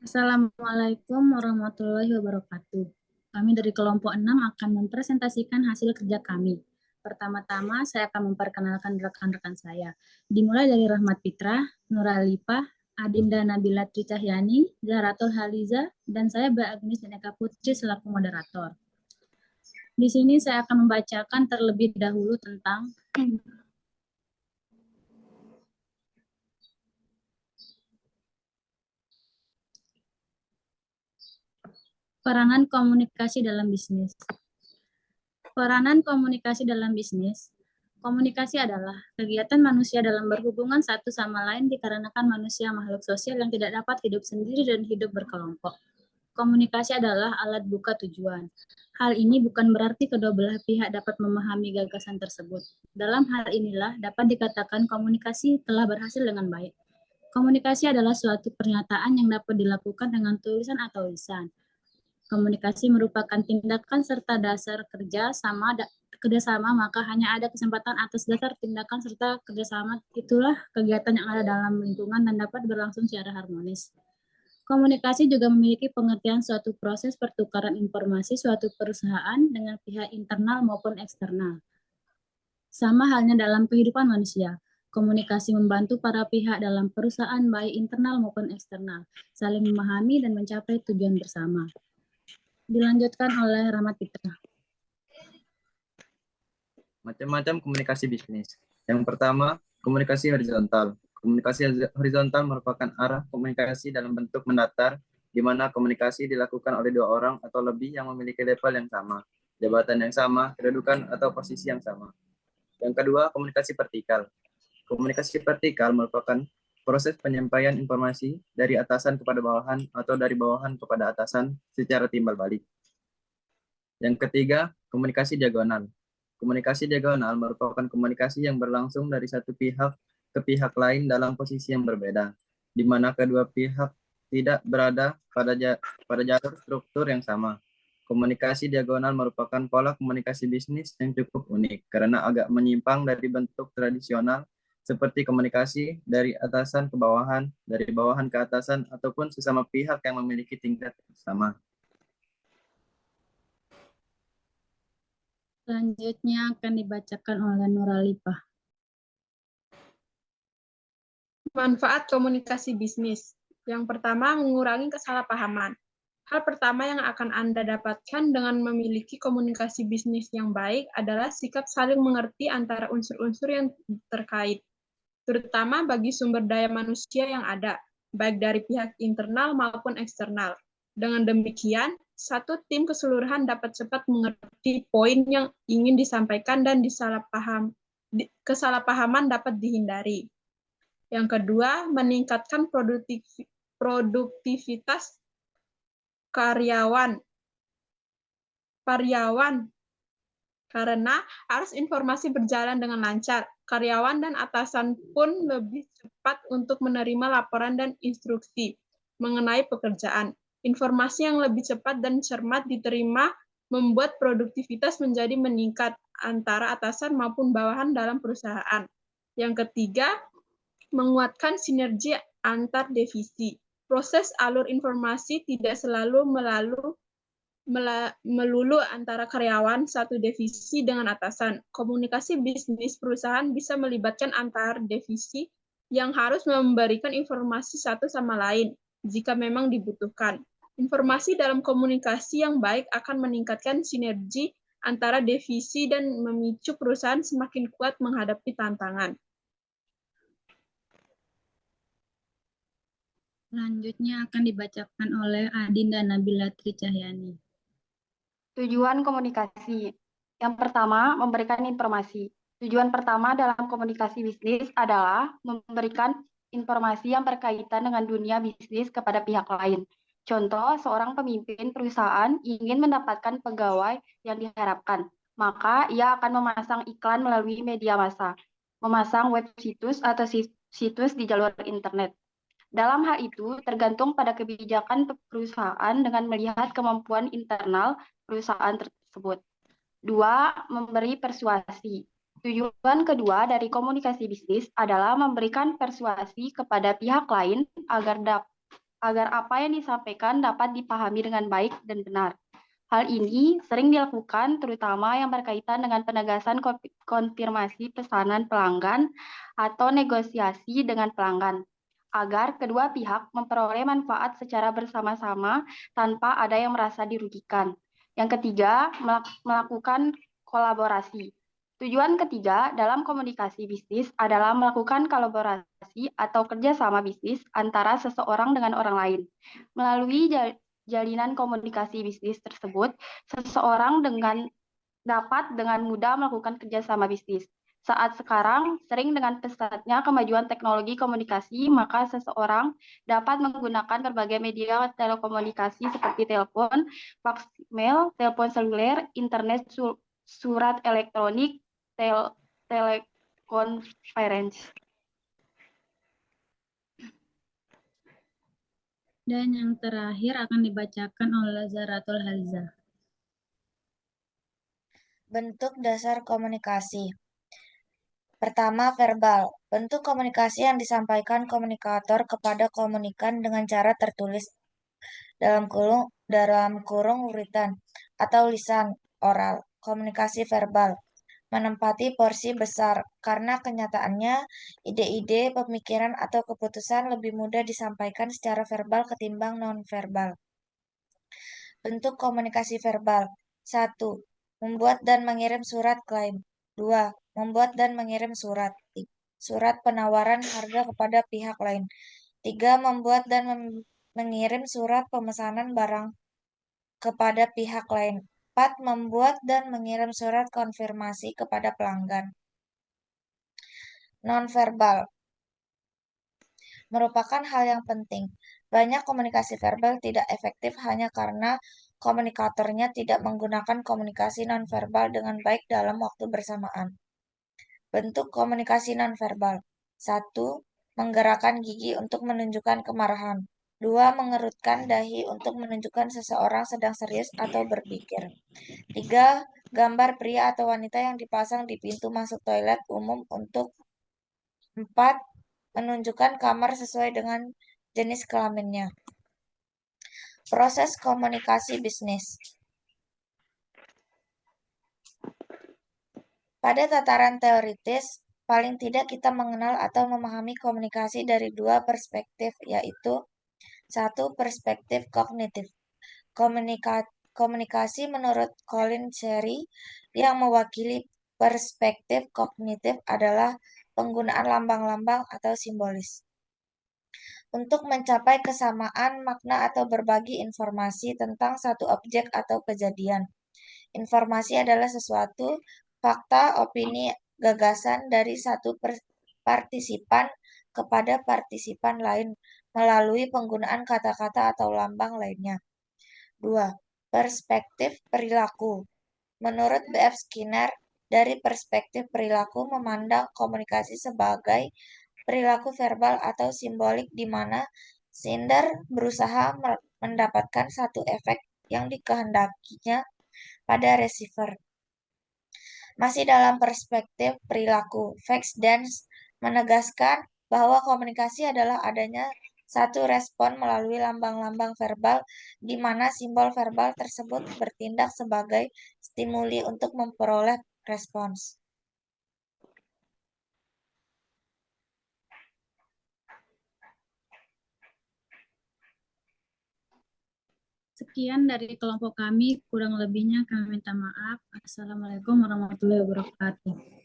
Assalamualaikum warahmatullahi wabarakatuh. Kami dari kelompok 6 akan mempresentasikan hasil kerja kami. Pertama-tama, saya akan memperkenalkan rekan-rekan saya. Dimulai dari Rahmat Fitra, Nuralipah, Adinda Nabila Tricahyani, Zahratul Haliza, dan saya Mbak Agnes Deneka Putri selaku moderator. Di sini saya akan membacakan terlebih dahulu tentang peranan komunikasi dalam bisnis. Peranan komunikasi dalam bisnis. Komunikasi adalah kegiatan manusia dalam berhubungan satu sama lain dikarenakan manusia makhluk sosial yang tidak dapat hidup sendiri dan hidup berkelompok. Komunikasi adalah alat buka tujuan. Hal ini bukan berarti kedua belah pihak dapat memahami gagasan tersebut. Dalam hal inilah dapat dikatakan komunikasi telah berhasil dengan baik. Komunikasi adalah suatu pernyataan yang dapat dilakukan dengan tulisan atau lisan. Komunikasi merupakan tindakan serta dasar kerjasama, maka hanya ada kesempatan atas dasar tindakan serta kerjasama itulah kegiatan yang ada dalam lingkungan dan dapat berlangsung secara harmonis. Komunikasi juga memiliki pengertian suatu proses pertukaran informasi suatu perusahaan dengan pihak internal maupun eksternal. Sama halnya dalam kehidupan manusia, komunikasi membantu para pihak dalam perusahaan baik internal maupun eksternal, saling memahami dan mencapai tujuan bersama. Dilanjutkan oleh Rahmat Fitra. Macam-macam komunikasi bisnis. Yang pertama, komunikasi horizontal. Komunikasi horizontal merupakan arah komunikasi dalam bentuk mendatar, di mana komunikasi dilakukan oleh dua orang atau lebih yang memiliki level yang sama, jabatan yang sama, kedudukan atau posisi yang sama. Yang kedua, komunikasi vertikal. Komunikasi vertikal merupakan proses penyampaian informasi dari atasan kepada bawahan atau dari bawahan kepada atasan secara timbal balik. Yang ketiga, komunikasi diagonal. Komunikasi diagonal merupakan komunikasi yang berlangsung dari satu pihak ke pihak lain dalam posisi yang berbeda, di mana kedua pihak tidak berada pada jalur struktur yang sama. Komunikasi diagonal merupakan pola komunikasi bisnis yang cukup unik karena agak menyimpang dari bentuk tradisional seperti komunikasi dari atasan ke bawahan, dari bawahan ke atasan, ataupun sesama pihak yang memiliki tingkat sama. Selanjutnya akan dibacakan oleh Nuralipah. Manfaat komunikasi bisnis. Yang pertama, mengurangi kesalahpahaman. Hal pertama yang akan Anda dapatkan dengan memiliki komunikasi bisnis yang baik adalah sikap saling mengerti antara unsur-unsur yang terkait, terutama bagi sumber daya manusia yang ada, baik dari pihak internal maupun eksternal. Dengan demikian, satu tim keseluruhan dapat cepat mengerti poin yang ingin disampaikan dan kesalahpahaman dapat dihindari. Yang kedua, meningkatkan produktivitas karyawan, karena harus informasi berjalan dengan lancar. Karyawan dan atasan pun lebih cepat untuk menerima laporan dan instruksi mengenai pekerjaan. Informasi yang lebih cepat dan cermat diterima membuat produktivitas menjadi meningkat antara atasan maupun bawahan dalam perusahaan. Yang ketiga, menguatkan sinergi antar divisi. Proses alur informasi tidak selalu melulu antara karyawan satu divisi dengan atasan. Komunikasi bisnis perusahaan bisa melibatkan antar divisi yang harus memberikan informasi satu sama lain jika memang dibutuhkan. Informasi dalam komunikasi yang baik akan meningkatkan sinergi antara divisi dan memicu perusahaan semakin kuat menghadapi tantangan. Selanjutnya akan dibacakan oleh Adinda Nabila Tricahyani. Tujuan komunikasi. Yang pertama, memberikan informasi. Tujuan pertama dalam komunikasi bisnis adalah memberikan informasi yang berkaitan dengan dunia bisnis kepada pihak lain. Contoh, seorang pemimpin perusahaan ingin mendapatkan pegawai yang diharapkan, maka ia akan memasang iklan melalui media massa, memasang web situs atau situs di jalur internet. Dalam hal itu, tergantung pada kebijakan perusahaan dengan melihat kemampuan internal perusahaan tersebut. 2. Memberi persuasi. Tujuan kedua dari komunikasi bisnis adalah memberikan persuasi kepada pihak lain agar apa yang disampaikan dapat dipahami dengan baik dan benar. Hal ini sering dilakukan terutama yang berkaitan dengan penegasan konfirmasi pesanan pelanggan atau negosiasi dengan pelanggan, agar kedua pihak memperoleh manfaat secara bersama-sama tanpa ada yang merasa dirugikan. Yang ketiga, melakukan kolaborasi. Tujuan ketiga dalam komunikasi bisnis adalah melakukan kolaborasi atau kerjasama bisnis antara seseorang dengan orang lain. Melalui jalinan komunikasi bisnis tersebut, seseorang dapat dengan mudah melakukan kerjasama bisnis. Saat sekarang, sering dengan pesatnya kemajuan teknologi komunikasi, maka seseorang dapat menggunakan berbagai media telekomunikasi seperti telepon, fax, mail, telepon seluler, internet, surat elektronik, telekonferensi. Dan yang terakhir akan dibacakan oleh Zaratul Haliza. Bentuk dasar komunikasi. Pertama, verbal. Bentuk komunikasi yang disampaikan komunikator kepada komunikan dengan cara tertulis dalam kurung uritan atau lisan oral. Komunikasi verbal menempati porsi besar karena kenyataannya ide-ide, pemikiran atau keputusan lebih mudah disampaikan secara verbal ketimbang non-verbal. Bentuk komunikasi verbal. 1. Membuat dan mengirim surat klaim. 2. Membuat dan mengirim surat penawaran harga kepada pihak lain. 3. Membuat dan mengirim surat pemesanan barang kepada pihak lain. 4. Membuat dan mengirim surat konfirmasi kepada pelanggan. Nonverbal merupakan hal yang penting. Banyak komunikasi verbal tidak efektif hanya karena komunikatornya tidak menggunakan komunikasi nonverbal dengan baik dalam waktu bersamaan. Bentuk komunikasi nonverbal. 1. Menggerakkan gigi untuk menunjukkan kemarahan. 2. Mengerutkan dahi untuk menunjukkan seseorang sedang serius atau berpikir. 3. Gambar pria atau wanita yang dipasang di pintu masuk toilet umum untuk 4. Menunjukkan kamar sesuai dengan jenis kelaminnya. Proses komunikasi bisnis. Pada tataran teoritis, paling tidak kita mengenal atau memahami komunikasi dari dua perspektif, yaitu 1. Perspektif kognitif. Komunikasi menurut Colin Cherry yang mewakili perspektif kognitif adalah penggunaan lambang-lambang atau simbolis untuk mencapai kesamaan makna atau berbagi informasi tentang satu objek atau kejadian. Informasi adalah sesuatu, fakta, opini, gagasan dari satu partisipan kepada partisipan lain melalui penggunaan kata-kata atau lambang lainnya. 2. Perspektif perilaku. Menurut B.F. Skinner, dari perspektif perilaku memandang komunikasi sebagai perilaku verbal atau simbolik di mana sender berusaha mendapatkan satu efek yang dikehendakinya pada receiver. Masih dalam perspektif perilaku, Feix-Dance menegaskan bahwa komunikasi adalah adanya satu respon melalui lambang-lambang verbal di mana simbol verbal tersebut bertindak sebagai stimuli untuk memperoleh respons. Sekian dari kelompok kami, kurang lebihnya kami minta maaf. Assalamualaikum warahmatullahi wabarakatuh.